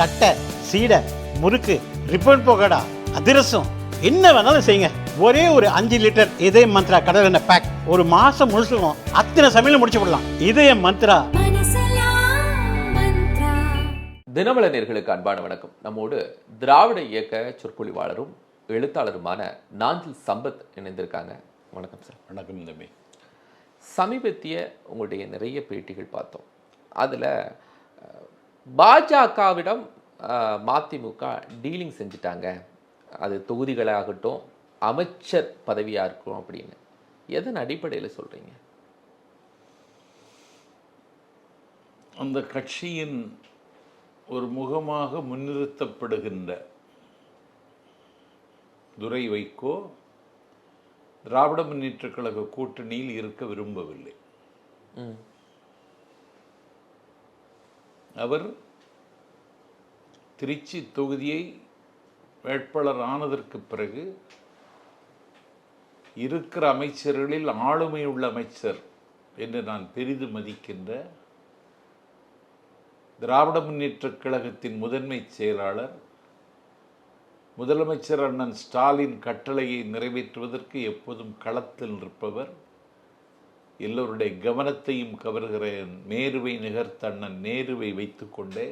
தட்டை, சீடை, முறுக்கு, ரிப்பன் பக்கோடா, அதிரசம், என்ன வேணாலும் செய்யுங்க. ஒரே ஒரு 5 லிட்டர் இதய மந்த்ரா கடல் எண்ணெய் பேக் ஒரு மாசம் முழுசுக்கும் அத்தனை சமையல் முடிச்சு விடலாம். இதய மந்த்ரா. தினமலர் நேயர்களுக்கு அன்பான வணக்கம். நம்மோடு திராவிட இயக்க சொற்பொழிவாளரும் எழுத்தாளருமான நாஞ்சில் சம்பத் இணைந்திருக்காங்க. வணக்கம் சார். வணக்கம் தம்பி. சமீபத்திய உங்களுடைய நிறைய பேட்டிகள் பார்த்தோம். அதில் பாஜகவிடம் மதிமுக டீலிங் செஞ்சுட்டாங்க, அது தொகுதிகளாகட்டும் அமைச்சர் பதவியாக இருக்கும் அப்படின்னு எதன் அடிப்படையில் சொல்கிறீங்க? அந்த கட்சியின் ஒரு முகமாக முன்னிறுத்தப்படுகின்ற துரை வைகோ திராவிட முன்னேற்றக் கழக கூட்டணியில் இருக்க விரும்பவில்லை. அவர் திருச்சி தொகுதியை வேட்பாளர் ஆனதற்கு பிறகு இருக்கிற அமைச்சர்களில் ஆளுமை உள்ள அமைச்சர் என்று நான் பெரிதும் மதிக்கின்ற திராவிட முன்னேற்றக் கழகத்தின் முதன்மை செயலாளர், முதலமைச்சர் அண்ணன் ஸ்டாலின் கட்டளையை நிறைவேற்றுவதற்கு எப்போதும் களத்தில் நிற்பவர், எல்லோருடைய கவனத்தையும் கவர்கிற நேருவை நிகர்த்த அண்ணன் நேருவை வைத்துக்கொண்டே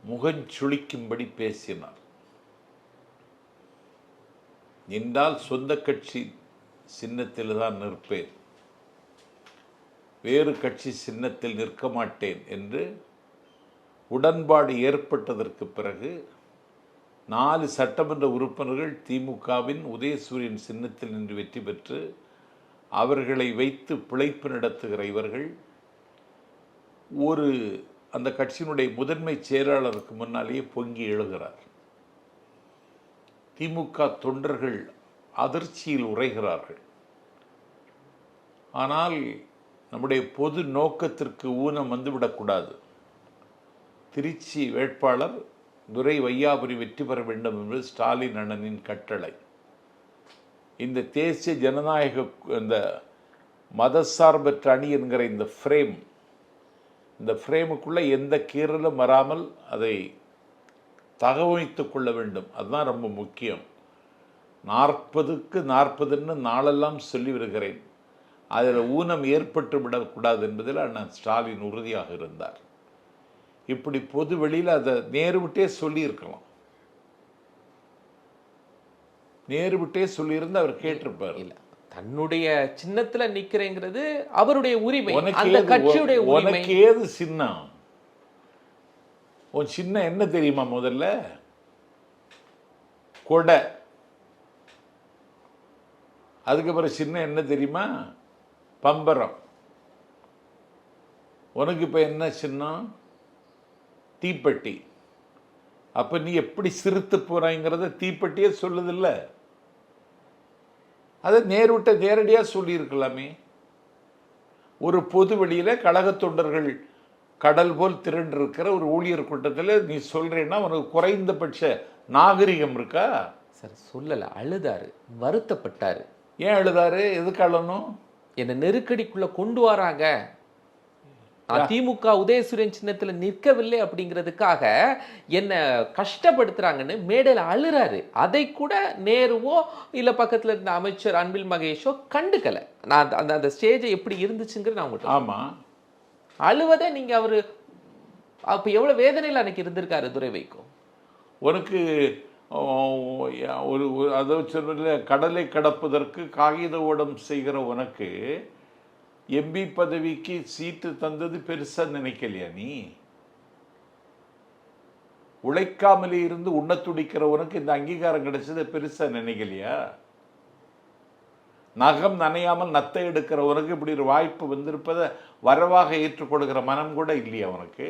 முகஞ்சுளிக்கும்படி பேசினார். நின்றால் சொந்த கட்சி சின்னத்தில் தான் நிற்பேன், வேறு கட்சி சின்னத்தில் நிற்க மாட்டேன் என்று உடன்பாடு ஏற்பட்டதற்கு பிறகு 4 சட்டமன்ற உறுப்பினர்கள் திமுகவின் உதயசூரியன் சின்னத்தில் நின்று வெற்றி பெற்று அவர்களை வைத்து பிழைப்பு நடத்துகிற இவர்கள் அந்த கட்சியினுடைய முதன்மை செயலாளருக்கு முன்னாலேயே பொங்கி எழுகிறார். திமுக தொண்டர்கள் அதிர்ச்சியில் உறைகிறார்கள். ஆனால் நம்முடைய பொது நோக்கத்திற்கு ஊனம் வந்துவிடக்கூடாது. திருச்சி வேட்பாளர் துரை வையாபுரி வெற்றி பெற வேண்டும் என்பது ஸ்டாலின் அண்ணனின் கட்டளை. இந்த தேசிய ஜனநாயக இந்த மதசார்பற்ற அணி என்கிற இந்த ஃப்ரேமுக்குள்ளே எந்த கீறலும் வராமல் அதை தகவமைத்து கொள்ள வேண்டும். அதுதான் ரொம்ப முக்கியம். 40க்கு 40ன்னு நாளெல்லாம் சொல்லி வருகிறேன். அதில் ஊனம் ஏற்பட்டு விடக்கூடாது என்பதில் அண்ணன் ஸ்டாலின் உறுதியாக இருந்தார். இப்படி பொது வெளியில் அதை நேருவிட்டே சொல்லியிருக்கலாம். நேருவிட்டே சொல்லியிருந்து அவர் கேட்டிருப்பார். இல்லை, தன்னுடைய சின்னத்துல நிக்கிறேங்கிறது அவருடைய உரிமை, அந்த கட்சியுடைய உரிமை. உனக்கு ஏது சின்னம்? உன் சின்னம் என்ன தெரியுமா? முதல்ல கொடை. அதுக்கப்புறம் சின்னம் என்ன தெரியுமா? பம்பரம். உனக்கு இப்ப என்ன சின்னம்? தீப்பெட்டி. அப்ப நீ எப்படி சிறுத்து போறாங்கிறத தீப்பெட்டியே சொல்லுதில்ல. அதை நேருவிட்ட நேரடியாக சொல்லியிருக்கலாமே. ஒரு பொது வெளியில் கழக தொண்டர்கள் கடல் போல் திரண்டிருக்கிற ஒரு ஊழியர் கூட்டத்தில் நீ சொல்றேன்னா உனக்கு குறைந்தபட்ச நாகரிகம் இருக்கா? சார் சொல்லலை, அழுதாரு, வருத்தப்பட்டாரு. ஏன் அழுதாரு? எதுக்கு அழணும்? என்னை நெருக்கடிக்குள்ள கொண்டு வராங்க, திமுக உதயசூரியன் சின்னத்தில் நிற்கவில்லை அப்படிங்கிறதுக்காக என்ன கஷ்டப்படுத்துறாங்கன்னு மேடையில் அழுறாரு. அதை கூட நேருவோ இல்லை பக்கத்தில் இருந்த அமைச்சர் அன்பில் மகேஷோ கண்டுக்கல. நான் அந்த ஸ்டேஜை எப்படி இருந்துச்சுங்கிற நான் உங்கள்கிட்ட. ஆமாம், அழுவதை நீங்கள் அவர் அப்போ எவ்வளோ வேதனையில் அன்னைக்கு இருந்திருக்காரு துரை வைகோ. உனக்கு ஒரு அதை சொல்ல கடலை கடப்பதற்கு காகித ஓடம் செய்கிற உனக்கு எம்பி பதவிக்கு சீட்டு தந்தது பெருசா நினைக்கலையா? நீ உழைக்காமலே இருந்து உண்ண துடிக்கிற உனக்கு இந்த அங்கீகாரம் கிடைச்சது பெருசா நினைக்கலையா? நகம் நனையாமல் நத்தை எடுக்கிற உனக்கு இப்படி ஒரு வாய்ப்பு வந்திருப்பதை வரவாக ஏற்றுக்கொள்கிற மனம் கூட இல்லையா உனக்கு?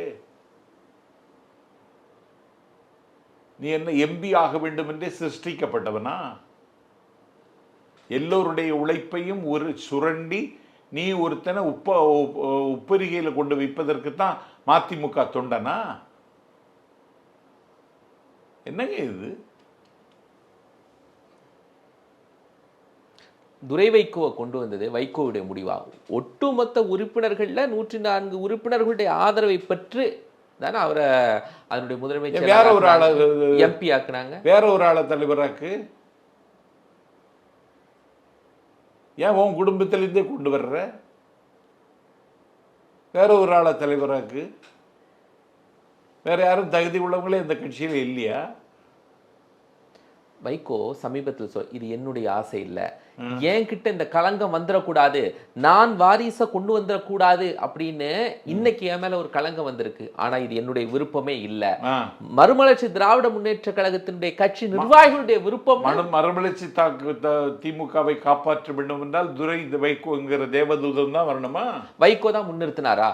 நீ என்ன எம்பி ஆக வேண்டும் என்றே சிருஷ்டிக்கப்பட்டவனா? எல்லோருடைய உழைப்பையும் ஒரு சுரண்டி நீ ஒருத்தனை உப்பரிகையில் கொண்டு வைப்பதற்கு தான் மதிமுக தொண்டனா? என்னங்க இது? துரை வைகோவை கொண்டு வந்தது வைகோவுடைய முடிவாகும். ஒட்டுமொத்த உறுப்பினர்களில் 104 உறுப்பினர்களுடைய ஆதரவை பெற்று தானே அவரை அதனுடைய முதன்மை வேற ஒரு ஆளை எம்பி ஆக்குனாங்க. வேற ஒரு ஆளை தலைவராக்கு. ஏன் உன் குடும்பத்திலேருந்தே கொண்டு வர்ற? வேற ஒரு ஆளை தலைவராக்கு. வேற யாரும் தகுதி உள்ளவங்களே இந்த கட்சியில் இல்லையா? வைகோ சமீபத்தில் இது என்னுடைய ஆசை இல்ல, என்கிட்ட இந்த களங்கம் வந்துடக்கூடாது, நான் வாரிசை கொண்டு வந்துடக்கூடாது அப்படின்னு இன்னைக்கு என் மேல ஒரு களங்கம் வந்திருக்கு. ஆனா இது என்னுடைய விருப்பமே இல்ல. மறுமலர்ச்சி திராவிட முன்னேற்ற கழகத்தினுடைய கட்சி நிர்வாகிகளுடைய விருப்பம். மறுமலர்ச்சி திமுகவை காப்பாற்ற வேண்டும் என்றால் துரை வைகோங்கிற தேவதூதன் தான் வரணுமா? வைகோ தான் முன்னிறுத்தினாரா?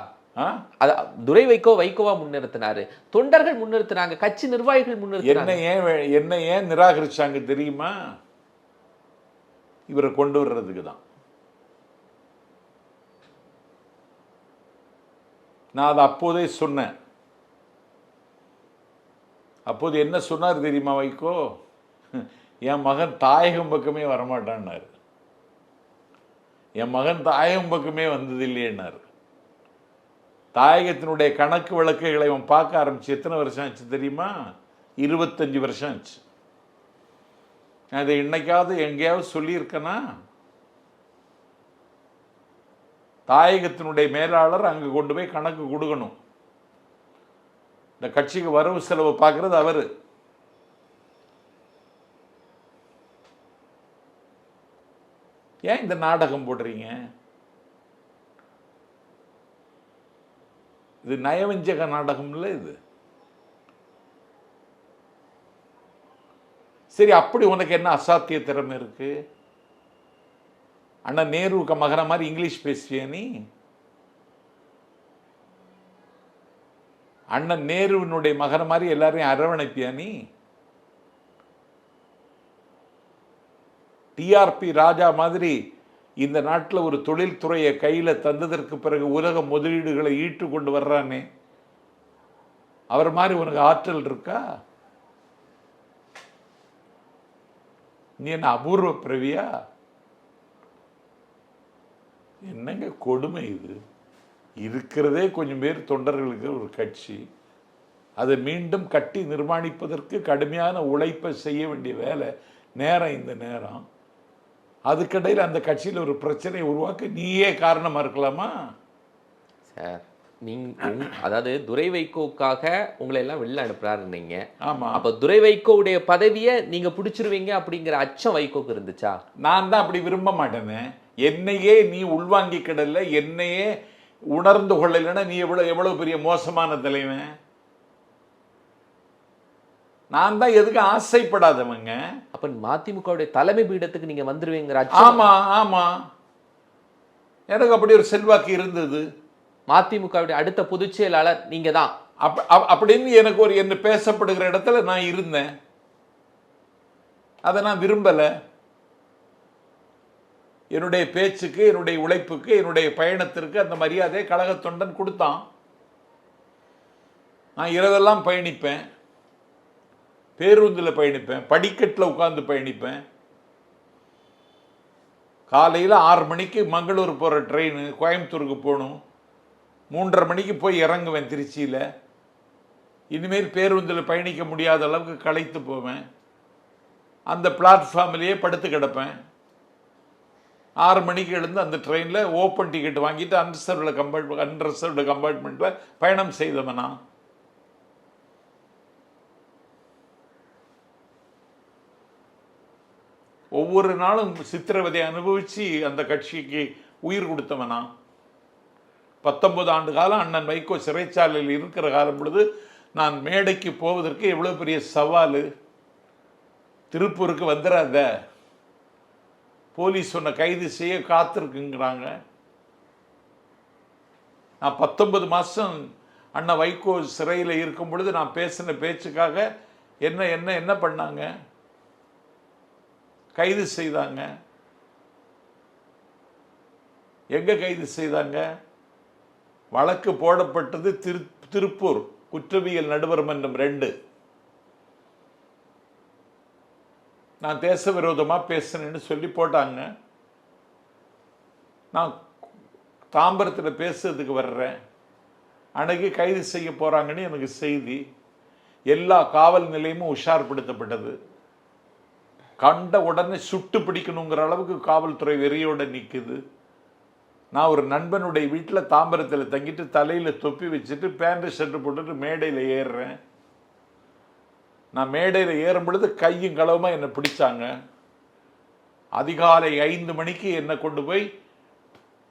துரை வைகோவா முன்னிறுத்தினாரு, தொண்டர்கள் முன்னிறுத்தினாங்க, கட்சி நிர்வாகிகள் முன்னிறுத்தினாங்க. என்ன ஏன் நிராகரிச்சாங்க தெரியுமா? இவரை கொண்டு வர்றதுக்கு தான். நான் அதை அப்போதே சொன்னேன். அப்போது என்ன சொன்னார் தெரியுமா வைகோ? என் மகன் தாயகம் பக்கமே வரமாட்டான்னாரு. என் மகன் தாயகம் பக்கமே வந்தது இல்லையேன்னாரு. தாயகத்தினுடைய கணக்கு வழக்குகளை அவன் பார்க்க ஆரம்பிச்சு எத்தனை வருஷம் ஆச்சு தெரியுமா? 25 வருஷம் ஆச்சு. அதை இன்னைக்காவது எங்கேயாவது சொல்லியிருக்கனா? தாயகத்தினுடைய மேலாளர் அங்கே கொண்டு போய் கணக்கு கொடுக்கணும். இந்த கட்சிக்கு வரவு செலவு பார்க்கறது அவரு. ஏன் இந்த நாடகம் போடுறீங்க? இது நயவஞ்சக நாடகம் இல்லை இது. சரி, அப்படி உனக்கு என்ன அசாத்திய திறமை இருக்கு? அண்ணா நேரு மகன மாதிரி இங்கிலீஷ் பேசுவிய நீ? அண்ணன் நேருவினுடைய மகன மாதிரி எல்லாரையும் அரவணைப்பியா நீ? டிஆர்பி ராஜா மாதிரி இந்த நாட்டில் ஒரு தொழில்துறையை கையில் தந்ததற்கு பிறகு உலக முதலீடுகளை ஈட்டு கொண்டு வர்றானே, அவர் மாதிரி உனக்கு ஆற்றல் இருக்கா? நீ என்ன அபூர்வ பிறவியா? என்னங்க கொடுமை இது! இருக்கிறதே கொஞ்சம் பேர் தொண்டர்களுக்கு ஒரு கட்சி, அதை மீண்டும் கட்டி நிர்மாணிப்பதற்கு கடுமையான உழைப்பை செய்ய வேண்டிய வேலை நேரம். இந்த நேரம் அதுக்கிடையில் அந்த கட்சியில் ஒரு பிரச்சனையை உருவாக்க நீயே காரணமாக இருக்கலாமா? சார், அதாவது துரை வைகோவுக்காக உங்களை எல்லாம் வெளில அனுப்புறாருன்னீங்க. ஆமாம். அப்போ துரை வைகோவுடைய பதவியை நீங்கள் பிடிச்சிருவீங்க அப்படிங்கிற அச்சம் வைகோக்கு இருந்துச்சா? நான் தான் அப்படி விரும்ப மாட்டேனே. என்னையே நீ உள்வாங்கி கிடல, என்னையே உணர்ந்து கொள்ளலைன்னா நீ எவ்வளவு பெரிய மோசமான தலைவன். நான் தான் எதுக்கு ஆசைப்படாதவங்க. அப்ப மதிமுகவுடைய தலைமை பீடத்துக்கு நீங்க வந்துருவீங்க? ஆமா ஆமா, எனக்கு அப்படி ஒரு செல்வாக்கு இருந்தது. மதிமுகவுடைய அடுத்த பொதுச் செயலாளர் நீங்க தான் அப்படின்னு எனக்கு ஒரு என்ன பேசப்படுகிற இடத்துல நான் இருந்தேன். அதை நான் விரும்பல. என்னுடைய பேச்சுக்கு, என்னுடைய உழைப்புக்கு, என்னுடைய பயணத்திற்கு அந்த மரியாதை கழக தொண்டன் கொடுத்தான். நான் இரவெல்லாம் பயணிப்பேன், பேருந்தில் பயணிப்பேன், படிக்கட்டில் உட்கார்ந்து பயணிப்பேன். காலையில் 6 மணிக்கு மங்களூர் போகிற ட்ரெயின் கோயம்புத்தூருக்கு போகணும். 3:30 மணிக்கு போய் இறங்குவேன் திருச்சியில். இனிமேல் பேருந்தில் பயணிக்க முடியாத அளவுக்கு களைத்து போவேன். அந்த பிளாட்ஃபார்ம்லேயே படுத்து கிடப்பேன். 6 மணிக்கு எழுந்து அந்த ட்ரெயினில் ஓப்பன் டிக்கெட் வாங்கிட்டு அன்ரிசர்வ்டு கம்பார்ட்மெண்ட்டில் பயணம் செய்தவனா. ஒவ்வொரு நாளும் சித்திரவதை அனுபவித்து அந்த கட்சிக்கு உயிர் கொடுத்தவனா. 19 ஆண்டு காலம் அண்ணன் வைகோ சிறைச்சாலையில் இருக்கிற காலம் பொழுது நான் மேடைக்கு போவதற்கு எவ்வளோ பெரிய சவால். திருப்பூருக்கு வந்துடாத, போலீஸ் உன்னை கைது செய்ய காத்திருக்குங்கிறாங்க. நான் 19 மாதம் அண்ணன் வைகோ சிறையில் இருக்கும் பொழுது நான் பேசின பேச்சுக்காக என்ன பண்ணாங்க? கைது செய்தாங்க. எங்க கைது செய்தாங்க? வழக்கு போடப்பட்டது திருப்பூர் குற்றவியல் நடுவர் மன்றம் 2. நான் தேச விரோதமாக பேசுனேன்னு சொல்லி போட்டாங்க. நான் தாம்பரத்தில் பேசுறதுக்கு வர்றேன். அன்னைக்கு கைது செய்ய போகிறாங்கன்னு எனக்கு செய்தி. எல்லா காவல் நிலையமும் உஷார்படுத்தப்பட்டது. கண்ட உடனே சுட்டு பிடிக்கணுங்கிற அளவுக்கு காவல்துறை வெறியோட நிற்குது. நான் ஒரு நண்பனுடைய வீட்டில் தாம்பரத்தில் தங்கிட்டு தலையில் தொப்பி வச்சுட்டு பேண்ட் ஷர்ட்டு போட்டுட்டு மேடையில் ஏறுறேன். நான் மேடையில் ஏறும் பொழுது கையும் களவுமா என்னை பிடிச்சாங்க. அதிகாலை 5 மணிக்கு என்னை கொண்டு போய்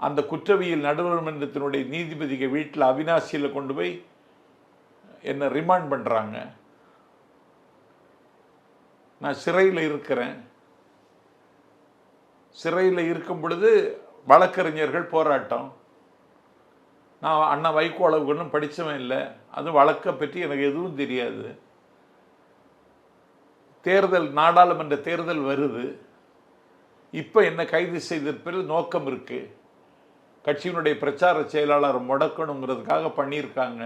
அந்த குற்றவியல் நடுவர் மன்றத்தினுடைய நீதிபதிக்கு வீட்டில் அவினாசியில் கொண்டு போய் என்னை ரிமாண்ட் பண்ணுறாங்க. நான் சிறையில் இருக்கிறேன். சிறையில் இருக்கும் பொழுது வழக்கறிஞர்கள் போராட்டம். நான் அண்ணா வைகோ அளவுக்கு ஒன்றும் படித்தவன் இல்லை. அது வழக்கை பற்றி எனக்கு எதுவும் தெரியாது. தேர்தல், நாடாளுமன்ற தேர்தல் வருது. இப்போ என்ன கைது செய்திருப்பதில் நோக்கம் இருக்குது. கட்சியினுடைய பிரச்சார செயலாளர் முடக்கணுங்கிறதுக்காக பண்ணியிருக்காங்க.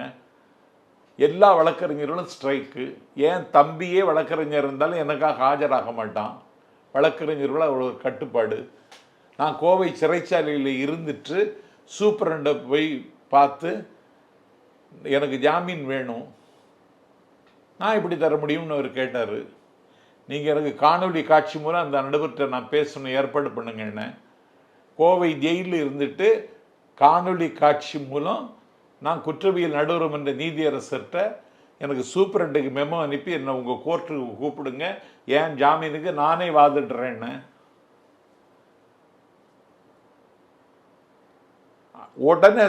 எல்லா வழக்கறிஞர்களும் ஸ்ட்ரைக்கு. ஏன் தம்பியே வழக்கறிஞர் இருந்தாலும் எனக்காக ஆஜராக மாட்டான். வழக்கறிஞர்கள் அவ்வளோ கட்டுப்பாடு. நான் கோவை சிறைச்சாலையில் இருந்துட்டு சூப்பரண்டை போய் பார்த்து எனக்கு ஜாமீன் வேணும், நான் இப்படி தர முடியும்னு அவர் கேட்டார். நீங்கள் எனக்கு காணொலி காட்சி மூலம் அந்த நடுவர்கிட்ட நான் பேசணும், ஏற்பாடு பண்ணுங்க. என்ன கோவை ஜெயிலில் இருந்துட்டு காணொலி காட்சி மூலம் நான் குற்றவியல் நடுவர் மன்ற நீதியரசர்கிட்ட எனக்கு சூப்பரண்டுக்கு மெமோ அனுப்பி என்னை உங்கள் கோர்ட்டுக்கு கூப்பிடுங்க, ஏன் ஜாமீனுக்கு நானே வாதிடுறேன்னு. உடனே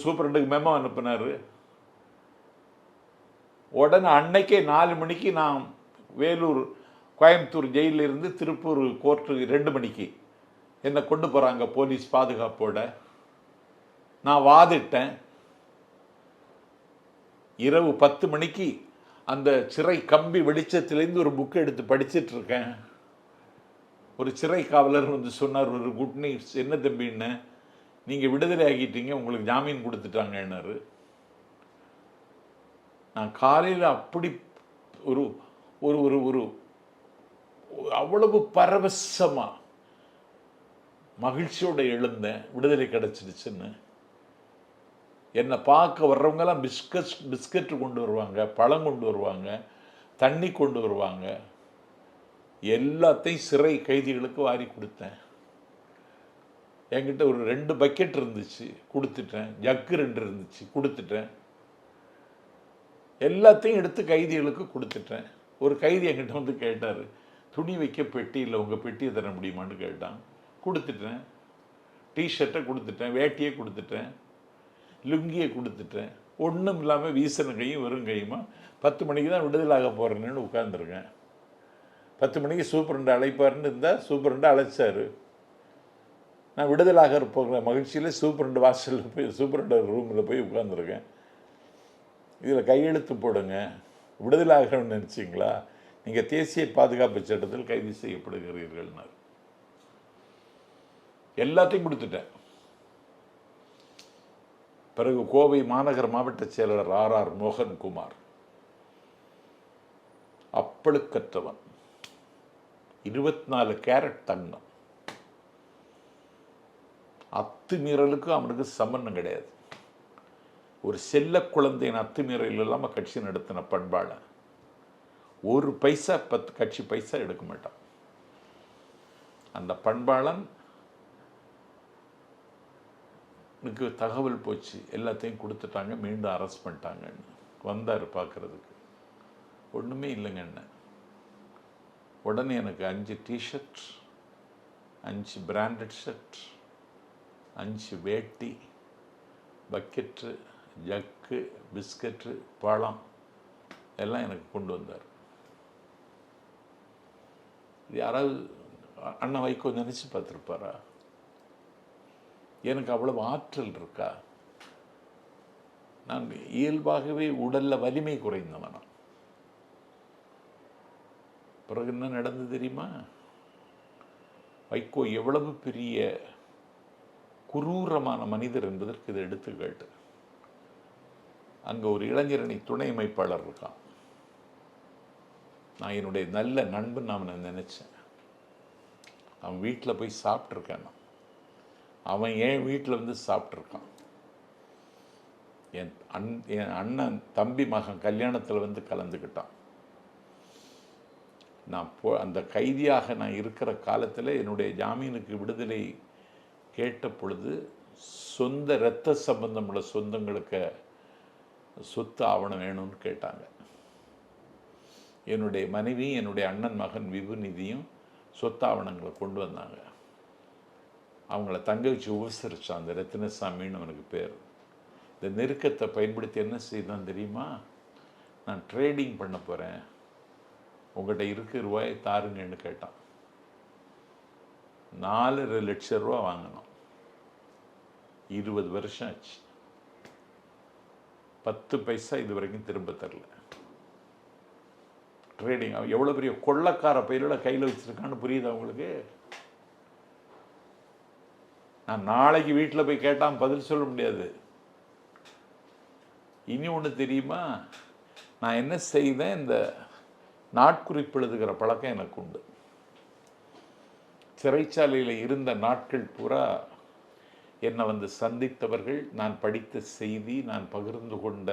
சூப்பரண்டுக்கு மெமோ அனுப்பினார். உடனே அன்னைக்கே 4 மணிக்கு நான் வேலூர் கோயம்புத்தூர் ஜெயிலில் இருந்து திருப்பூர் கோர்ட்டுக்கு 2 மணிக்கு என்னை கொண்டு போகிறாங்க போலீஸ் பாதுகாப்போட. நான் வாதிட்டேன். இரவு 10 மணிக்கு அந்த சிறை கம்பி வெளிச்சத்திலேருந்து ஒரு புக்கு எடுத்து படிச்சுட்டு இருக்கேன். ஒரு சிறை காவலர் வந்து சொன்னார், ஒரு குட் நியூஸ். என்ன தம்பின்னு, நீங்கள் விடுதலை ஆகிட்டீங்க, உங்களுக்கு ஜாமீன் கொடுத்துட்டாங்கன்னாரு. நான் காலையில் அப்படி ஒரு ஒரு ஒரு ஒரு அவ்வளவு பரவசமா மகிழ்ச்சியோட எழுந்தேன், விடுதலை கிடச்சிடுச்சுன்னு. என்னை பார்க்க வர்றவங்கெல்லாம் பிஸ்கட் கொண்டு வருவாங்க, பழம் கொண்டு வருவாங்க, தண்ணி கொண்டு வருவாங்க. எல்லாத்தையும் சிறை கைதிகளுக்கு வாரி கொடுத்தேன். என்கிட்ட ஒரு 2 பக்கெட் இருந்துச்சு, கொடுத்துட்டேன். ஜக்கு 2 இருந்துச்சு, கொடுத்துட்டேன். எல்லாத்தையும் எடுத்து கைதிகளுக்கு கொடுத்துட்டேன். ஒரு கைதி என்கிட்ட வந்து கேட்டார், துணி வைக்க பெட்டி இல்லை, உங்கள் பெட்டியை தர முடியுமான்னு கேட்டான். கொடுத்துட்டேன். டிஷர்ட்டை கொடுத்துட்டேன், வேட்டியை கொடுத்துட்டேன், லுங்கியை கொடுத்துட்டேன். ஒன்றும் இல்லாமல் வீசன கையும் வெறும் கையுமா 10 மணிக்கு தான் விடுதலாக போகிறேன்னு உட்காந்துருக்கேன். 10 மணிக்கு சூப்பரண்டை அழைப்பாருன்னு இருந்தால் சூப்பரண்டை அழைச்சார். நான் விடுதலாக போகிற மகிழ்ச்சியில் சூப்பரண்டு வாசலில் போய் சூப்பரண்டு ரூமில் போய் உட்காந்துருக்கேன். இதில் கையெழுத்து போடுங்க, விடுதலாகணும்னு நினச்சிங்களா, நீங்கள் தேசிய பாதுகாப்பு சட்டத்தில் கைது செய்யப்படுகிறீர்கள்னார். எல்லாத்தையும் கொடுத்துட்டேன். பிறகு கோவை மாநகர மாவட்ட செயலாளர் RR மோகன்குமார், அப்பழுக்கற்றவன், 24 கேரட் தங்கம், அத்துமீறலுக்கு அவனுக்கு சம்பந்தம் கிடையாது. ஒரு செல்ல குழந்தையின் அத்துமீறல் இல்லாமல் கட்சி நடத்தின பண்பாளன். 1 பைசா 10 கட்சி பைசா எடுக்க மாட்டான். அந்த பண்பாளன் எனக்கு தகவல் போச்சு, எல்லாத்தையும் கொடுத்துட்டாங்க, மீண்டும் அரெஸ்ட் பண்ணிட்டாங்கன்னு. வந்தார் பார்க்குறதுக்கு, ஒன்றுமே இல்லைங்க என்ன. உடனே எனக்கு 5 டிஷர்ட், 5 பிராண்டட் ஷர்ட், 5 வேட்டி, பக்கெட்டு, ஜக்கு, பிஸ்கட்டு, பழம் எல்லாம் எனக்கு கொண்டு வந்தார். யாராவது அண்ணன் வைகோ நினச்சி பார்த்துருப்பாரா? எனக்கு அவ்வளவு ஆற்றல் இருக்கா? நான் இயல்பாகவே உடலில் வலிமை குறைந்தவனா. பிறகு என்ன நடந்து தெரியுமா? வைகோ எவ்வளவு பெரிய குரூரமான மனிதர் என்பதற்கு இது எடுத்துக்காட்டு. அங்கே ஒரு இளைஞரணி துணை அமைப்பாளர் இருக்கான். நான் என்னுடைய நல்ல நண்பன் அவனை நினச்சேன். அவன் வீட்டில் போய் சாப்பிட்ருக்கேன். அவன் என் வீட்டில் வந்து சாப்பிட்ருக்கான். என் அண்ணன் தம்பி மகன் கல்யாணத்தில் வந்து கலந்துக்கிட்டான். நான் அந்த கைதியாக நான் இருக்கிற காலத்தில் என்னுடைய ஜாமீனுக்கு விடுதலை கேட்ட பொழுது சொந்த இரத்த சம்பந்தமுள்ள சொந்தங்களுக்கு சொத்து ஆவணம் வேணும்னு கேட்டாங்க. என்னுடைய மனைவி என்னுடைய அண்ணன் மகன் விபுநிதியும் சொத்து ஆவணங்களை கொண்டு வந்தாங்க. அவங்கள தங்க வச்சு உபசரித்தான். அந்த ரத்தினசாமின்னு அவனுக்கு பேர். இந்த நெருக்கத்தை பயன்படுத்தி என்ன செய்தான் தெரியுமா? நான் ட்ரேடிங் பண்ண போகிறேன், உங்கள்கிட்ட இருக்க ரூபாயை தாருங்கன்னு கேட்டான். 4.5 லட்சம் ரூபா வாங்கினோம். 20 வருஷம் ஆச்சு. 10 பைசா இது வரைக்கும் திரும்ப தரல. ட்ரேடிங் எவ்வளோ பெரிய கொள்ளக்கார பயிரோட கையில் வச்சுருக்கான்னு புரியுது அவங்களுக்கு? நான் நாளைக்கு வீட்டில் போய் கேட்டான் பதில் சொல்ல முடியாது. இனி ஒன்று தெரியுமா? நான் என்ன செய்தேன், இந்த நாட்குறிப்பு எழுதுகிற பழக்கம் எனக்கு உண்டு. சிறைச்சாலையில் இருந்த நாட்கள் பூரா என்னை வந்து சந்தித்தவர்கள், நான் படித்த செய்தி, நான் பகிர்ந்து கொண்ட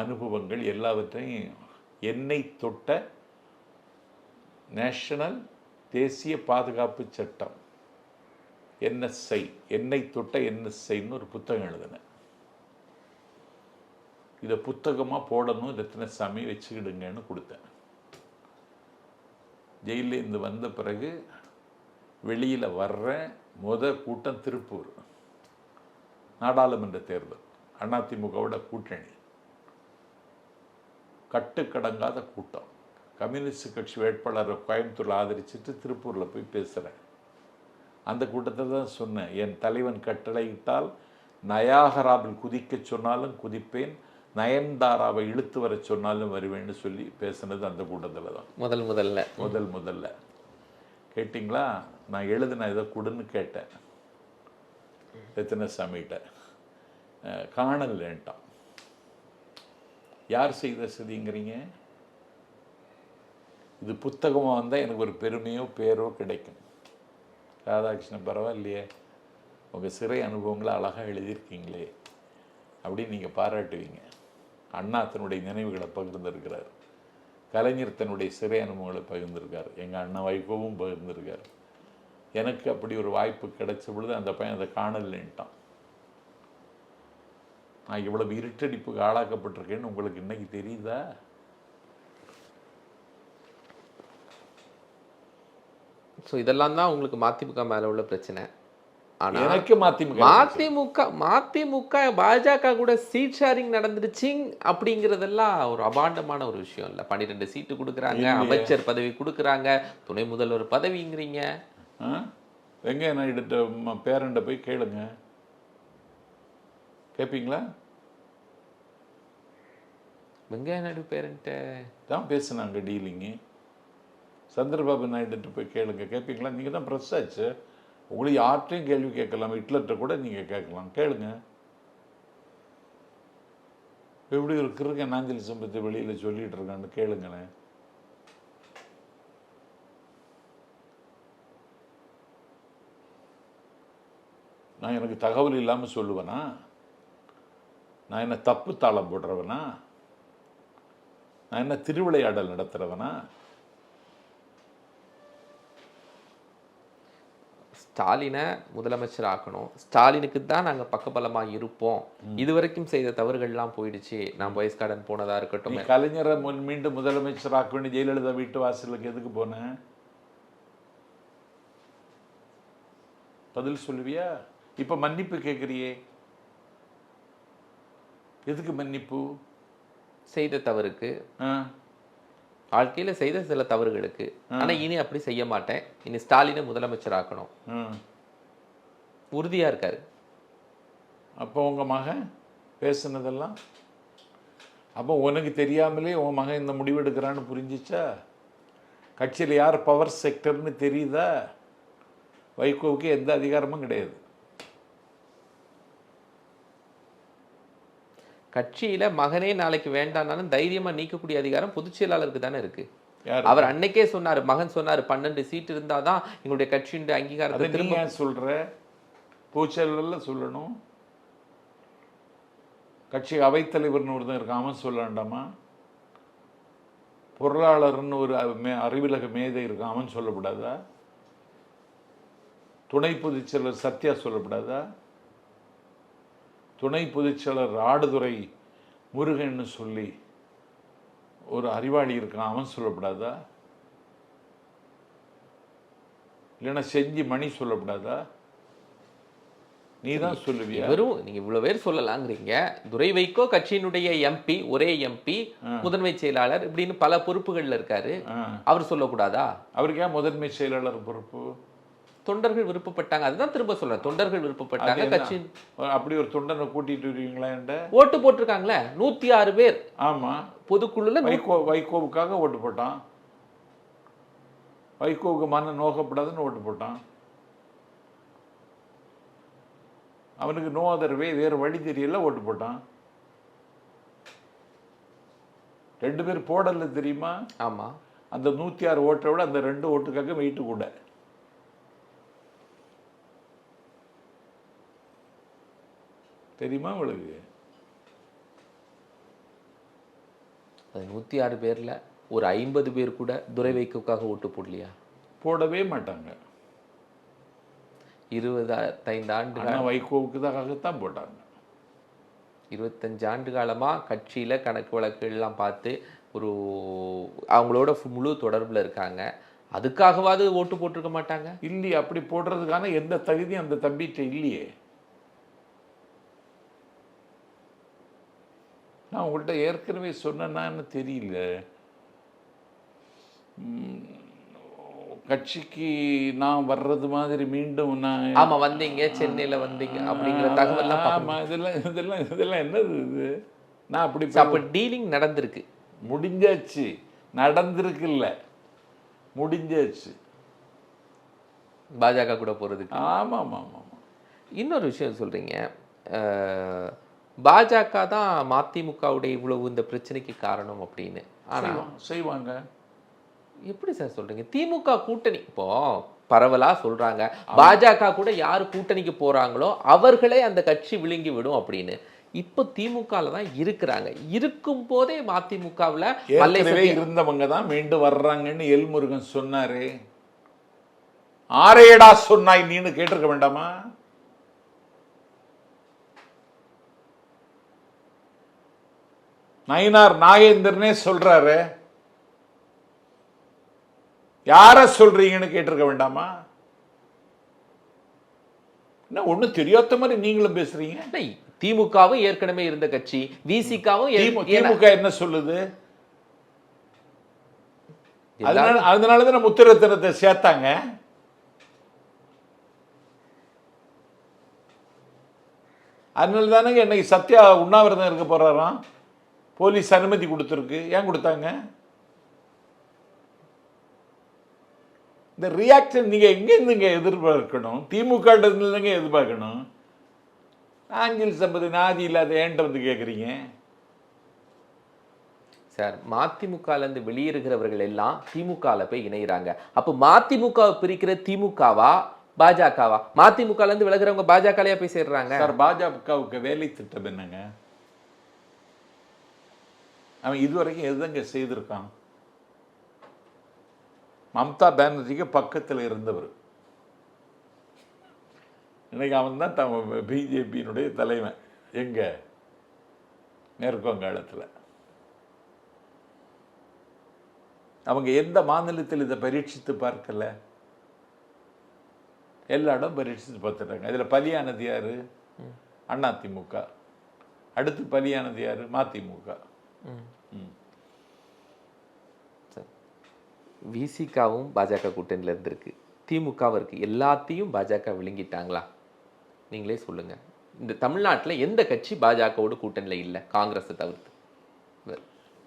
அனுபவங்கள் எல்லாவற்றையும் என்னை தொட்ட நேஷனல் தேசிய பாதுகாப்பு சட்டம் NSI, என்னை தொட்ட NSIன்னு ஒரு புத்தகம் எழுதினேன். இதை புத்தகமாக போடணும், ரத்தினசாமி வச்சுக்கிடுங்கன்னு கொடுத்தேன். ஜெயிலேருந்து வந்த பிறகு வெளியில் வர்ற கூட்டம் திருப்பூர் நாடாளுமன்ற தேர்தல், அதிமுகவோட கூட்டணி, கட்டுக்கடங்காத கூட்டம். கம்யூனிஸ்ட் கட்சி வேட்பாளரை கோயம்புத்தூரில் ஆதரிச்சுட்டு திருப்பூரில் போய் பேசுகிறேன். அந்த கூட்டத்தில் தான் சொன்னேன், என் தலைவன் கட்டளையிட்டால் நயாகராவில் குதிக்க சொன்னாலும் குதிப்பேன், நயன்தாராவை இழுத்து வர சொன்னாலும் வருவேன்னு சொல்லி பேசுனது அந்த கூட்டத்தில் தான். முதல்ல கேட்டிங்களா? நான் எழுதின இதை கொடுன்னு கேட்டேன் ரத்தினசாமிகிட்ட. காணலேன்ட்டான். யார் செய்த சதிங்கிறீங்க? இது புத்தகமாக வந்தால் எனக்கு ஒரு பெருமையோ பேரோ கிடைக்கும். ராதாகிருஷ்ணன் பரவாயில்லையே, உங்கள் சிறை அனுபவங்களை அழகாக எழுதியிருக்கீங்களே அப்படின்னு நீங்கள் பாராட்டுவீங்க. அண்ணா தன்னுடைய நினைவுகளை பகிர்ந்திருக்கிறார். கலைஞர் தன்னுடைய சிறை அனுபவங்களை பகிர்ந்திருக்கார். எங்கள் அண்ணன் வைகோவும் பகிர்ந்திருக்கார். எனக்கு அப்படி ஒரு வாய்ப்பு கிடைச்ச பொழுது அந்த பையன் அதை காணலேன்ட்டான். நான் இவ்வளவு இருட்டடிப்புக்கு ஆளாக்கப்பட்டிருக்கேன்னு உங்களுக்கு இன்னைக்கு தெரியுதா? ஸோ இதெல்லாம் தான் உங்களுக்கு மதிமுக மேலே உள்ள பிரச்சனை. ஆனால் எனக்கு மதிமுக பாஜக கூட சீட் ஷேரிங் நடந்துருச்சு அப்படிங்கிறதெல்லாம் ஒரு அபாண்டமான ஒரு விஷயம் இல்லை. 12 சீட்டு கொடுக்குறாங்க, அமைச்சர் பதவி கொடுக்குறாங்க, துணை முதல்வர் பதவிங்கிறீங்க. வெங்கைய நாயுடு பேரண்ட போய் கேளுங்க, கேட்பீங்களா? வெங்கைய நாயுடு பேரண்ட்ட தான் பேசுனாங்க டீலிங்கு. சந்திரபாபு நாயுடு போய் கேளுங்க, கேட்பீங்களா? நீங்கள் தான் ப்ரெஸ் ஆச்சு, உங்களுக்கு யார்ட்டையும் கேள்வி கேட்கலாம், ஹிட்லர்கிட்ட கூட நீங்கள் கேட்கலாம், கேளுங்க. எப்படி இருக்கிறங்க நாஞ்சலி சம்பத்தை வெளியில் சொல்லிட்டு இருக்கான்னு கேளுங்களேன். நான் எனக்கு தகவல் இல்லாமல் சொல்லுவேனா? நான் என்ன தப்பு தாளம் போடுறவனா? நான் என்ன திருவிளையாடல் நடத்துறவனா? ஸ்டாலினை முதலமைச்சர் ஆக்கணும், ஸ்டாலினுக்கு தான் நாங்கள் பக்கபலமாக இருப்போம், இதுவரைக்கும் செய்த தவறுகள்லாம் போயிடுச்சு, நான் பாய்ஸ் கார்டன் போனதாக இருக்கட்டும். கலைஞரை மீண்டும் முதலமைச்சர் ஆக்க வேண்டிய ஜெயலலிதா வீட்டு வாசலுக்கு எதுக்கு போனேன்? பதில் சொல்லுவியா? இப்போ மன்னிப்பு கேட்குறியே, எதுக்கு மன்னிப்பு? செய்த தவறுக்கு, வாழ்க்கையில் செய்த சில தவறுகளுக்கு. ஆனால் இனி அப்படி செய்ய மாட்டேன், இனி ஸ்டாலினை முதலமைச்சர் ஆக்கணும், உறுதியாக இருக்காரு. அப்போ உங்கள் மகன் பேசுனதெல்லாம், அப்போ உனக்கு தெரியாமலே உன் மகன் இந்த முடிவு எடுக்கிறான்னு புரிஞ்சிச்சா? கட்சியில் யார் பவர் செக்டர்னு தெரியுதா? வைகோவுக்கு எந்த அதிகாரமும் கிடையாது. கட்சியில மகனே நாளைக்கு வேண்டாம்னாலும் தைரியமா நீக்கக்கூடிய அதிகாரம் பொதுச் செயலாளருக்கு தானே இருக்கு. அவர் அன்னைக்கே சொன்னாரு, மகன் சொன்னாரு 12 சீட் இருந்தாதான் எங்களுடைய கட்சியின் அங்கீகாரத்தை திரும்ப சொல்ற. பொதுச் செயலாளர்ல சொல்லணும், கட்சி அவைத்தலைவர்னு ஒருத்தன் இருக்கான், அவன் சொல்ல வேண்டாமா? பொருளாளர்னு ஒரு அறிவிலக மேதை இருக்கான், அவன் சொல்லக்கூடாதா? துணை பொதுச்செயலர் சத்யா சொல்லக்கூடாதா? துணை பொதுச்செயலர் ஆடுதுறை முருகன்னு சொல்லி ஒரு அறிவாளி இருக்கான், அவன் சொல்லக்கூடாதா? இல்லைன்னா செஞ்சி மணி சொல்லக்கூடாதா? நீ தான் சொல்லுவியா? வெறும் நீங்க இவ்வளவு பேர் சொல்லலாங்கிறீங்க. துரை வைகோ கட்சியினுடைய எம்பி, ஒரே எம்பி, முதன்மை செயலாளர் இப்படின்னு பல பொறுப்புகள்ல இருக்காரு. அவர் சொல்லக்கூடாதா? அவருக்கு ஏன் முதன்மை செயலாளர் பொறுப்பு? தொண்டர்கள் விருப்பப்பட்டாங்க. அதுதான் திரும்ப சொல்றேன், தொண்டர்கள் விருப்பப்பட்டாங்க. கட்சி அப்படி ஒரு தொண்டனை கூட்டிட்டு வருவீங்களா? ஓட்டு போட்டிருக்காங்களே 106 பேர். ஆமா, பொதுக்குழுல வைகோவுக்காக ஓட்டு போட்டான். வைகோவுக்கு மன நோக்கப்படாதுன்னு ஓட்டு போட்டான். அவனுக்கு நோ அதர் வே, வேறு வழி தெரியல, ஓட்டு போட்டான். 2 பேர் போடல தெரியுமா? ஆமா. அந்த 106 ஓட்டை விட அந்த 2 ஓட்டுக்காக வெயிட்டு கூட. தெரியுமா உங்களுக்கு? அது 106 பேர்ல ஒரு 50 பேர் கூட துரை வைகோவுக்காக ஓட்டு போடலையா? போடவே மாட்டாங்க. 25 ஆண்டுகள் வைகோவுக்கு தான் போட்டாங்க. 25 ஆண்டு காலமா கட்சியில கணக்கு வழக்குகள்லாம் பார்த்து ஒரு அவங்களோட முழு தொடர்புல இருக்காங்க. அதுக்காகவாது ஓட்டு போட்டிருக்க மாட்டாங்க? இல்லையே, அப்படி போடுறதுக்கான எந்த தகுதியும் அந்த தம்பிகிட்ட இல்லையே. நான் உங்கள்கிட்ட ஏற்கனவே சொன்னேன்னு தெரியல. கட்சிக்கு நான் வர்றது மாதிரி மீண்டும் நான் ஆமா வந்தீங்க, சென்னையில வந்தீங்க அப்படிங்கிற தகவல். ஆமா, இதெல்லாம் என்னது இது? நான் அப்படி அப்ப டீலிங் நடந்திருக்கு, முடிஞ்சாச்சு. நடந்திருக்கு இல்ல, முடிஞ்சாச்சு. பாஜக கூட போறதுக்கு. ஆமா ஆமா ஆமா. இன்னொரு விஷயம் சொல்றீங்க, பாஜக தான் மதிமுகவுடைய இவ்வளவு இந்த பிரச்சனைக்கு காரணம் அப்படின்னு. ஆனா செய்வாங்க. எப்படி சார் சொல்றீங்க? திமுக கூட்டணி இப்போ பரவலா சொல்றாங்க, பாஜக கூட யாரு கூட்டணிக்கு போறாங்களோ அவர்களே அந்த கட்சி விழுங்கி விடும் அப்படின்னு. இப்போ திமுகல தான் இருக்கிறாங்க. இருக்கும் போதே மதிமுகவுல இருந்தவங்க தான் மீண்டும் வர்றாங்கன்னு எல்முருகன் சொன்னாரு. ஆரேடா சொன்னாய் நீன்னு கேட்டிருக்க வேண்டாமா? நயினார் நாகேந்திரனே சொல்றாரு. யார சொல்றீங்கன்னு கேட்டிருக்க வேண்டாமா? என்ன ஒண்ணும் தெரியாத மாதிரி நீங்களும் பேசுறீங்க. திமுகவும் ஏற்கனவே இருந்த கட்சி, விசிகாவும். திமுக என்ன சொல்லுது? அதனாலதான் முத்திரத்தினத்தை சேர்த்தாங்க. அதனால தானே இன்னைக்கு சத்யா உண்ணாவிரதம் இருக்க போறாராம். போலீஸ் அனுமதி கொடுத்துருக்கு. ஏன் கொடுத்தாங்க? இந்த ரியாக்ஷன் நீங்க எங்க எதிர்பார்க்கணும்? திமுக எதிர்பார்க்கணும். ஆங்கில் சம்பதி நாதி இல்லாத ஏன்ட்ட வந்து கேட்குறீங்க சார். மதிமுகலேருந்து வெளியேறுகிறவர்கள் எல்லாம் திமுகல போய் இணைகிறாங்க. அப்போ மதிமுக பிரிக்கிற திமுகவா பாஜகவா? மதிமுகலேருந்து விலகிறவங்க பாஜகலையா போய் சேர்றாங்க. சார், பாஜகவுக்கு வேலை திட்டம் என்னங்க? அவன் இதுவரைக்கும் எதுங்க செய்திருக்கான்? மம்தா பானர்ஜிக்கு பக்கத்தில் இருந்தவர். இன்னைக்கு அவன் தான் பிஜேபியினுடைய தலைவன். எங்க மேற்கு வங்காளத்தில். அவங்க எந்த மாநிலத்தில் இதை பரீட்சித்து பார்க்கல? எல்லா இடம் பரீட்சித்து பார்த்துட்டாங்க. இதில் பலியானது யாரு? அதிமுக. அடுத்து பலியானது யாரு? மதிமுக. விசிகாவும் பாஜக கூட்டணியில் இருந்திருக்கு, திமுகவும் இருக்கு. எல்லாத்தையும் பாஜக விழுங்கிட்டாங்களா? நீங்களே சொல்லுங்க. இந்த தமிழ்நாட்டில் எந்த கட்சி பாஜகவோட கூட்டணியில் இல்லை, காங்கிரஸை தவிர்த்து?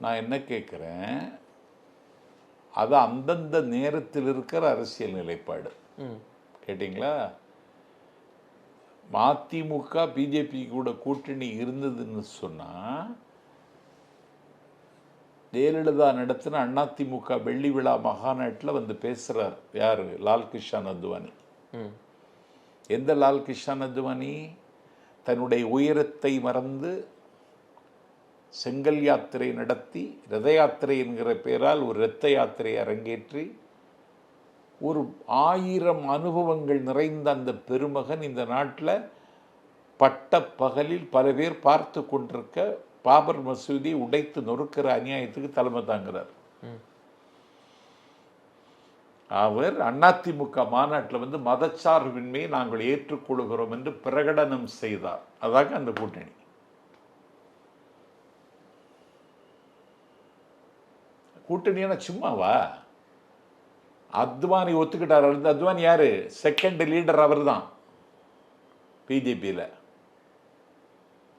நான் என்ன கேட்குறேன், அது அந்தந்த நேரத்தில் இருக்கிற அரசியல் நிலைப்பாடு. கேட்டிங்களா? மதிமுக பிஜேபி கூட கூட்டணி இருந்ததுன்னு சொன்னால், ஜெயலலிதா நடத்தின அதிமுக வெள்ளி விழா மகாநாட்டில் வந்து பேசுகிறார் யார்? லால் கிஷன் அத்வானி. எந்த லால் கிஷன் அத்வானி? தன்னுடைய உயரத்தை மறந்து செங்கல் யாத்திரை நடத்தி, ரத யாத்திரை என்கிற பெயரால் ஒரு இரத்த யாத்திரை அரங்கேற்றி, ஒரு 1000 அனுபவங்கள் நிறைந்த அந்த பெருமகன் இந்த நாட்டில் பட்ட பகலில் பல பேர் பார்த்து கொண்டிருக்க பாபர் மசூதியை உடைத்து நொறுக்கிற அநியாயத்துக்கு தலைமை தாங்குறார். அவர் அதிமுக மாநாட்டில் வந்து மதச்சார்பின்மையை நாங்கள் ஏற்றுக்கொள்கிறோம் என்று பிரகடனம் செய்தார். அதாக அந்த கூட்டணி. கூட்டணியான சும்மாவா? அத்வானி ஒத்துக்கிட்டார். அத்வானி யாரு? செகண்ட் லீடர் அவர் தான் பிஜேபியில்.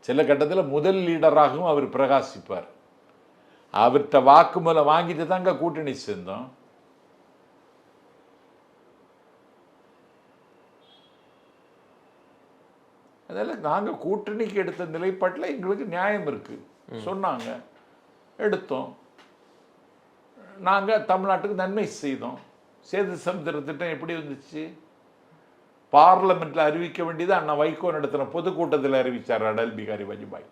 சில கட்டத்தில் முதல் லீடராகவும் அவர் பிரகாசிப்பார். அவர்கிட்ட வாக்குமூலம் வாங்கிட்டு தாங்க கூட்டணி சேர்ந்தோம். அதனால் நாங்கள் கூட்டணிக்கு எடுத்த நிலைப்பாட்டில் எங்களுக்கு நியாயம் இருக்கு சொன்னாங்க, எடுத்தோம். நாங்கள் தமிழ்நாட்டுக்கு நன்மை செய்தோம். சேது சமுத்திர திட்டம் எப்படி வந்துச்சு? பார்லமெண்ட்டில் அறிவிக்க வேண்டியது அண்ணா வைகோ நடத்தின பொதுக்கூட்டத்தில் அறிவித்தார் அடல் பிகாரி வாஜ்பாய்.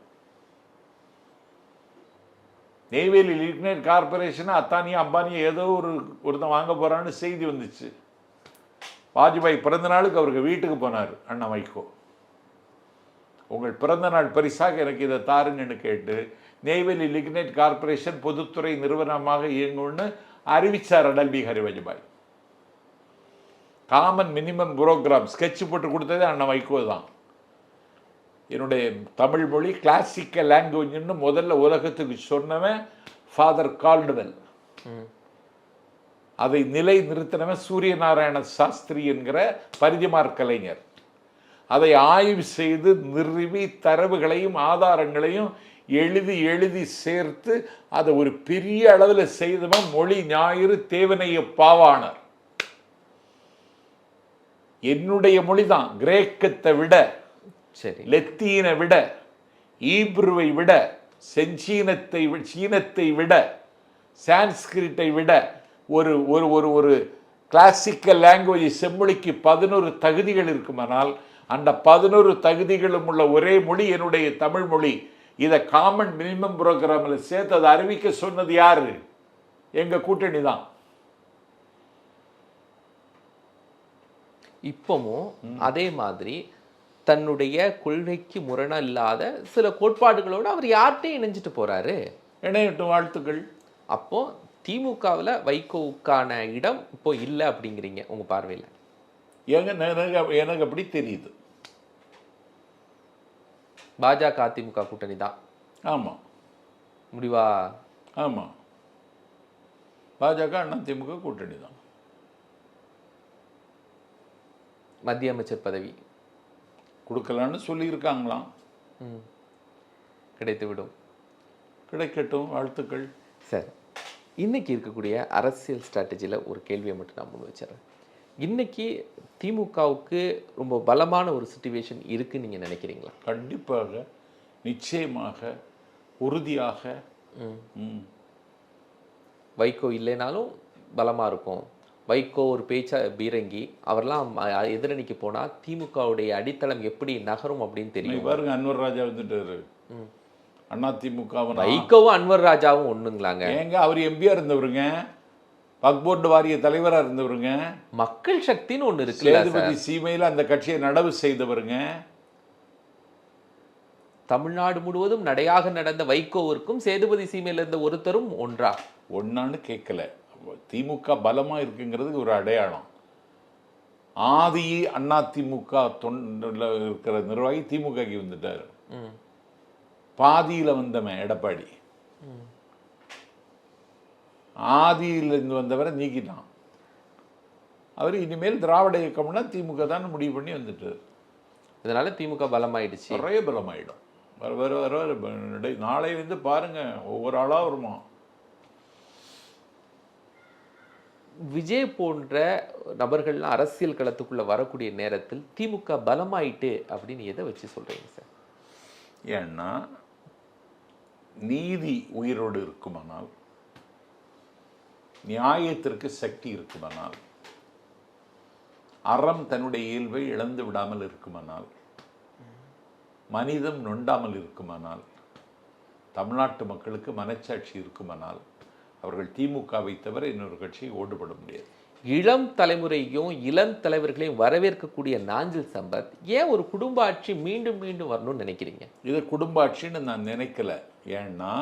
நெய்வேலி லிக்னைட் கார்பரேஷனை அத்தானியா அம்பானியா ஏதோ ஒருத்தன் வாங்க போகிறான்னு செய்தி வந்துச்சு. வாஜ்பாய் பிறந்த நாளுக்கு அவருக்கு வீட்டுக்கு போனார் அண்ணா வைகோ. உங்கள் பிறந்த நாள் பரிசாக எனக்கு இதை தாருங்கன்னு கேட்டு நெய்வேலி லிக்னைட் கார்பரேஷன் பொதுத்துறை நிறுவனமாக இயங்கும்னு அறிவித்தார் Atal Bihari Vajpayee. Common minimum program sketch போட்டு கொடுத்ததே அண்ணா வைகோ தான். என்னுடைய தமிழ் மொழி கிளாசிக்கல் லாங்குவேஜ்னு முதல்ல உலகத்துக்கு சொன்னவன் ஃபாதர் கால்டுவெல். அதை நிலை நிறுத்தினவன் சூரிய நாராயண சாஸ்திரி என்கிற பரிதிமார் கலைஞர். அதை ஆய்வு செய்து நிறுவி தரவுகளையும் ஆதாரங்களையும் எழுதி சேர்த்து அதை ஒரு பெரிய அளவில் செய்தவன் மொழி ஞாயிறு தேவனைய பாவாணர். என்னுடைய மொழிதான் கிரேக்கத்தை விட, லத்தீனை விட, ஈப்ருவை விட, சீனத்தை விட, சான்ஸ்கிரிட்டை விட ஒரு ஒரு ஒரு கிளாசிக்கல் லாங்குவேஜ் செம்மொழிக்கு 11 தகுதிகள் இருக்குமானால் அந்த 11 தகுதிகளும் உள்ள ஒரே மொழி என்னுடைய தமிழ் மொழி. இதை காமன் மினிமம் புரோகிராமில் சேர்த்து அதை அறிவிக்க சொன்னது யாரு? எங்க கூட்டணி தான். இப்பவும் அதே மாதிரி தன்னுடைய கொள்கைக்கு முரண இல்லாத சில கோட்பாடுகளோடு அவர் யார்கிட்டையும் இணைஞ்சிட்டு போறாரு. இணையட்டும், வாழ்த்துக்கள். அப்போ திமுகவில் வைகோவுக்கான இடம் இப்போ இல்லை அப்படிங்கிறீங்க உங்க பார்வையில்? எனக்கு அப்படி தெரியுது. பாஜக அதிமுக கூட்டணி தான். ஆமா, முடிவா? ஆமா, பாஜக அதிமுக கூட்டணி தான். மத்திய அமைச்சர் பதவி கொடுக்கலான்னு சொல்லியிருக்காங்களாம். கிடைத்துவிடும். கிடைக்கட்டும், வாழ்த்துக்கள். சார், இன்னைக்கு இருக்கக்கூடிய அரசியல் ஸ்ட்ராட்டஜியில் ஒரு கேள்வியை மட்டும் நான் முன் வச்சிடறேன். இன்னைக்கு திமுகவுக்கு ரொம்ப பலமான ஒரு சிச்சுவேஷன் இருக்குன்னு நீங்கள் நினைக்கிறீங்களா? கண்டிப்பாக, நிச்சயமாக, உறுதியாக. வைகோ இல்லைனாலும் பலமாக இருக்கும். வைகோ ஒரு பேச்சா பீரங்கி, அவர்லாம் எதிரணிக்கு போனால் திமுகவுடைய அடித்தளம் எப்படி நகரும் அப்படின்னு தெரியும். பாருங்க, அன்வர் ராஜா வந்துட்டாரு. அதிமுக வைகோவும் அன்வர் ராஜாவும் ஒண்ணுங்களாங்க? ஏங்க, அவர் எம்பியா இருந்தவருங்க, பக்போர்டு வாரிய தலைவராக இருந்தவருங்க. மக்கள் சக்தின்னு ஒன்று இருக்கு. சேதுபதி சீமையில் அந்த கட்சியை நடவு செய்தவருங்க. தமிழ்நாடு முழுவதும் நடையாக நடந்த வைகோவிற்கும் சேதுபதி சீமையில் இருந்த ஒருத்தரும் ஒன்னான்னு கேட்கல. திமுக பலமா இருக்குங்கிறதுக்கு ஒரு அடையாளம். ஆதி அதிமுக தொண்டில் இருக்கிற நிர்வாகி திமுகக்கு வந்துட்டார். பாதியில் வந்தவன் எடப்பாடி, ஆதியிலிருந்து வந்தவரை நீக்கிட்டான். அவர் இனிமேல் திராவிட இயக்கம்னா திமுக தான் முடிவு பண்ணி வந்துட்டார். இதனால திமுக பலமாயிடுச்சு, நிறைய பலமாயிடும். வர வர வர நாளையிலிருந்து பாருங்க, ஒவ்வொரு ஆளா வருமா. விஜய் போன்ற நபர்கள்லாம் அரசியல் களத்துக்குள்ள வரக்கூடிய நேரத்தில் திமுக பலமாயிட்டு அப்படின்னு எதை வச்சு சொல்றீங்க சார்? ஏன்னா நீதி உயிரோடு இருக்குமானால், நியாயத்திற்கு சக்தி இருக்குமானால், அறம் தன்னுடைய இயல்பை இழந்து விடாமல் இருக்குமானால், மனிதம் நொண்டாமல் இருக்குமானால், தமிழ்நாட்டு மக்களுக்கு மனச்சாட்சி இருக்குமானால் அவர்கள் திமுகவை தவிர இன்னொரு கட்சியை ஓடுபட முடியாது. இளம் தலைமுறையும் இளம் தலைவர்களையும் வரவேற்கக்கூடிய நாஞ்சில் சம்பத் ஏன் ஒரு குடும்ப ஆட்சி மீண்டும் மீண்டும் வரணும்னு நினைக்கிறீங்க? இது குடும்ப ஆட்சின்னு நான் நினைக்கல. ஏன்னா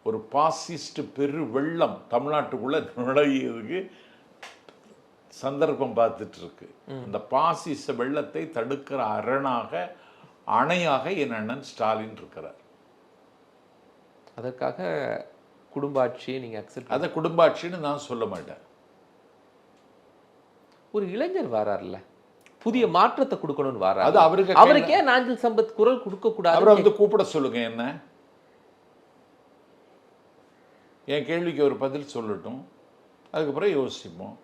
ஒரு பாசிஸ்ட் பெரு வெள்ளம் தமிழ்நாட்டுக்குள்ள நுழையிறதுக்கு சந்தர்ப்பம் பார்த்துட்டு இருக்கு. அந்த பாசிச வெள்ளத்தை தடுக்கிற அணையாக என் அண்ணன் ஸ்டாலின் இருக்கிறார். அதற்காக குடும்ப ஆட்சியை நீங்க அக்செப்ட் அதை குடும்ப ஆட்சின்னு நான் சொல்ல மாட்டேன். ஒரு இளைஞர் வராருல்ல, புதிய மாற்றத்தை கொடுக்கணும்னு வராரு. அது அவருக்கே நாஞ்சில் சம்பத் குரல் கொடுக்க கூடாது. அவரை வந்து கூப்பிட சொல்லுங்க. என்ன என் கேள்விக்கு ஒரு பதில் சொல்லட்டும், அதுக்கப்புறம் யோசிப்போம்.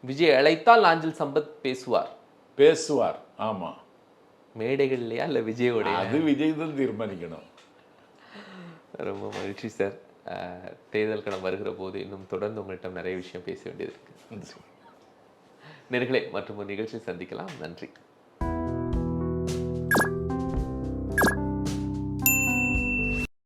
விஜய் அழைத்தால் நாஞ்சில் சம்பத் பேசுவார். ஆமா, மேடைகள் இல்லையா இல்ல விஜயோட? அது விஜய் தான் தீர்மானிக்கணும். ரொம்ப மகிழ்ச்சி சார். தேர்தல் களம் வருகிற போது இன்னும் தொடர்ந்து உங்கள்கிட்ட நிறைய விஷயம் பேச வேண்டியது இருக்கு. நேயர்களே, மற்றும் ஒரு நிகழ்ச்சி சந்திக்கலாம். நன்றி.